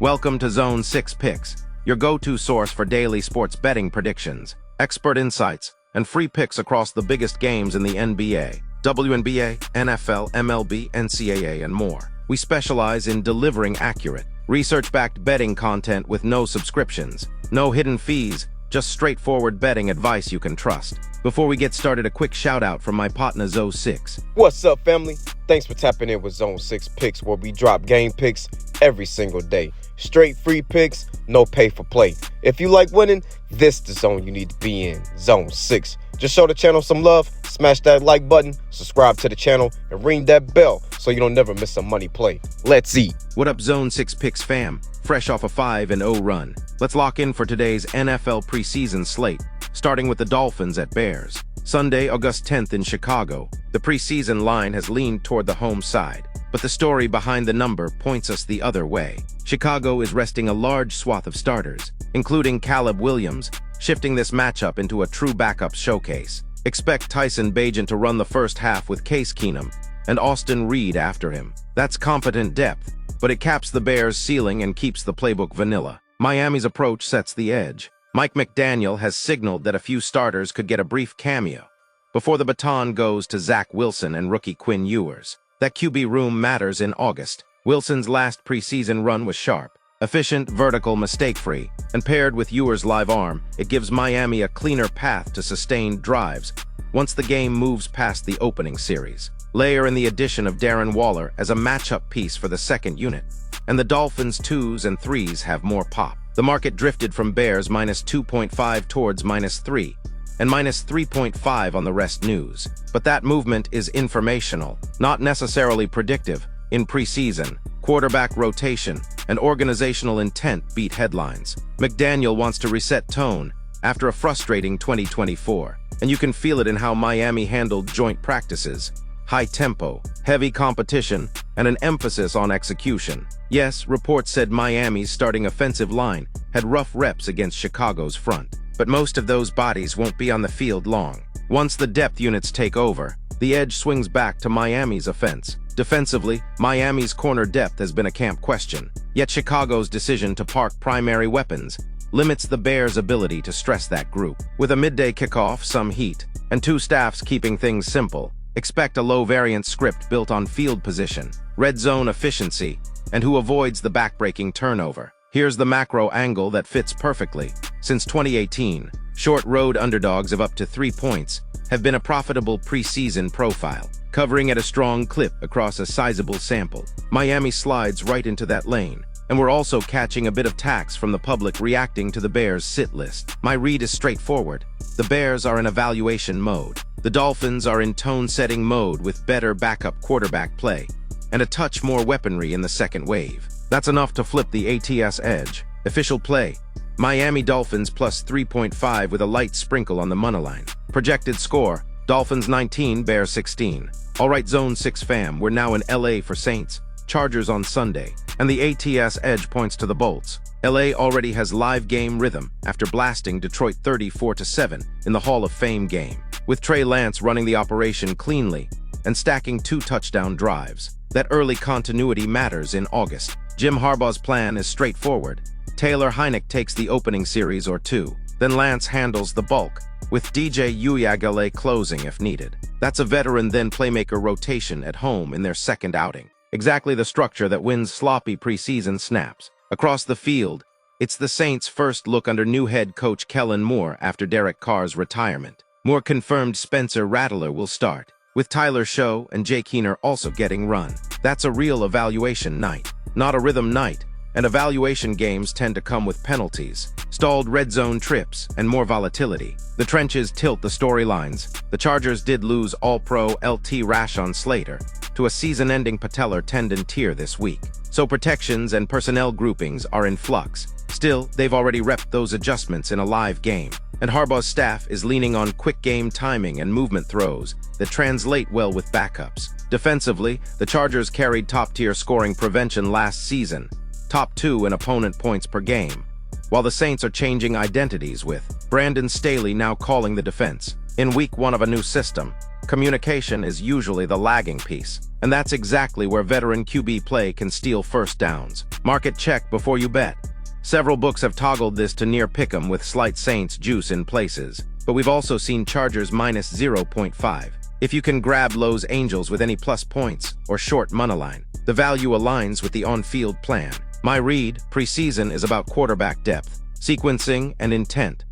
Welcome to Zone 6 Picks, your go-to source for daily sports betting predictions, expert insights, and free picks across the biggest games in the NBA, WNBA, NFL, MLB, NCAA, and more. We specialize in delivering accurate, research-backed betting content with no subscriptions, no hidden fees, just straightforward betting advice you can trust. Before we get started, a quick shout-out from my partner Zone 6. What's up, family? Thanks for tapping in with Zone 6 Picks, where we drop game picks every single day. Straight free picks, no pay for play. If you like winning, this is the zone you need to be in, Zone 6. Just show the channel some love, smash that like button, subscribe to the channel, and ring that bell so you don't never miss a money play. Let's eat. What up, Zone 6 Picks fam? Fresh off a 5-0 run. Let's lock in for today's NFL Preseason slate, starting with the Dolphins at Bears. Sunday, August 10th in Chicago. The preseason line has leaned toward the home side, but the story behind the number points us the other way. Chicago is resting a large swath of starters, including Caleb Williams, shifting this matchup into a true backup showcase. Expect Tyson Bagent to run the first half with Case Keenum and Austin Reed after him. That's competent depth, but it caps the Bears' ceiling and keeps the playbook vanilla. Miami's approach sets the edge. Mike McDaniel has signaled that a few starters could get a brief cameo before the baton goes to Zach Wilson and rookie Quinn Ewers. That QB room matters in August. Wilson's last preseason run was sharp, efficient, vertical, mistake-free, and paired with Ewers' live arm, it gives Miami a cleaner path to sustained drives once the game moves past the opening series. Layer in the addition of Darren Waller as a matchup piece for the second unit, and the Dolphins' 2s and 3s have more pop. The market drifted from Bears minus 2.5 towards minus 3, and minus 3.5 on the rest news. But that movement is informational, not necessarily predictive. In preseason, quarterback rotation and organizational intent beat headlines. McDaniel wants to reset tone after a frustrating 2024, and you can feel it in how Miami handled joint practices. High tempo, heavy competition, and an emphasis on execution. Yes, reports said Miami's starting offensive line had rough reps against Chicago's front, but most of those bodies won't be on the field long. Once the depth units take over, the edge swings back to Miami's offense. Defensively, Miami's corner depth has been a camp question, yet Chicago's decision to park primary weapons limits the Bears' ability to stress that group. With a midday kickoff, some heat, and two staffs keeping things simple, expect a low-variance script built on field position, red zone efficiency, and who avoids the backbreaking turnover. Here's the macro angle that fits perfectly. Since 2018, short road underdogs of up to 3 points have been a profitable preseason profile, covering at a strong clip across a sizable sample. Miami slides right into that lane, and we're also catching a bit of tax from the public reacting to the Bears' sit list. My read is straightforward. The Bears are in evaluation mode. The Dolphins are in tone-setting mode with better backup quarterback play and a touch more weaponry in the second wave. That's enough to flip the ATS edge. Official play: Miami Dolphins plus 3.5 with a light sprinkle on the Moneyline. Projected score: Dolphins 19, Bears 16. All right, Zone 6 fam, we're now in LA for Saints Chargers on Sunday, and the ATS edge points to the Bolts. LA already has live game rhythm after blasting Detroit 34-7 in the Hall of Fame game, with Trey Lance running the operation cleanly and stacking 2 touchdown drives. That early continuity matters in August. Jim Harbaugh's plan is straightforward. Taylor Heinicke takes the opening series or 2, then Lance handles the bulk, with DJ Uiagalelei closing if needed. That's a veteran then playmaker rotation at home in their second outing. Exactly the structure that wins sloppy preseason snaps. Across the field, it's the Saints' first look under new head coach Kellen Moore after Derek Carr's retirement. Moore confirmed Spencer Rattler will start, with Tyler Show and Jake Keener also getting run. That's a real evaluation night, not a rhythm night, and evaluation games tend to come with penalties, stalled red zone trips, and more volatility. The trenches tilt the storylines. The Chargers did lose All-Pro LT Rashawn Slater to a season-ending patellar tendon tear this week, so protections and personnel groupings are in flux. Still, they've already repped those adjustments in a live game, and Harbaugh's staff is leaning on quick game timing and movement throws that translate well with backups. Defensively, the Chargers carried top-tier scoring prevention last season, top 2 in opponent points per game, while the Saints are changing identities with Brandon Staley now calling the defense. In week 1 of a new system, Communication is usually the lagging piece, and that's exactly where veteran QB play can steal first downs. Market check before you bet. Several books have toggled this to near pick'em with slight Saints juice in places, but we've also seen Chargers minus 0.5. If you can grab Lowe's Angels with any plus points or short Moneyline, the value aligns with the on-field plan. My read, preseason is about quarterback depth, sequencing, and intent.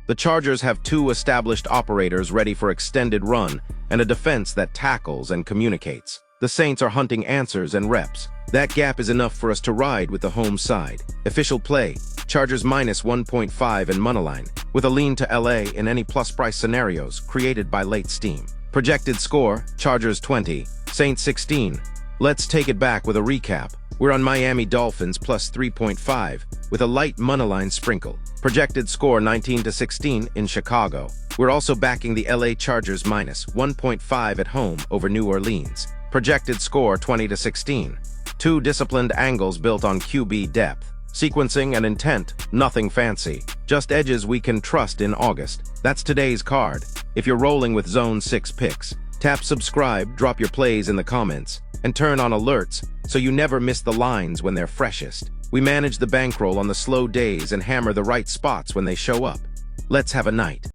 The Chargers have two established operators ready for extended run and a defense that tackles and communicates. The Saints are hunting answers and reps. That gap is enough for us to ride with the home side. Official play, Chargers minus 1.5 in Moneyline, with a lean to LA in any plus price scenarios created by late steam. Projected score, Chargers 20, Saints 16. Let's take it back with a recap. We're on Miami Dolphins plus 3.5 with a light Moneyline sprinkle. Projected score 19-16 in Chicago. We're also backing the LA Chargers minus 1.5 at home over New Orleans. Projected score 20-16. Two disciplined angles built on QB depth. Sequencing and intent, nothing fancy. Just edges we can trust in August. That's today's card. If you're rolling with Zone 6 picks, tap subscribe, drop your plays in the comments, and turn on alerts so you never miss the lines when they're freshest. We manage the bankroll on the slow days and hammer the right spots when they show up. Let's have a night.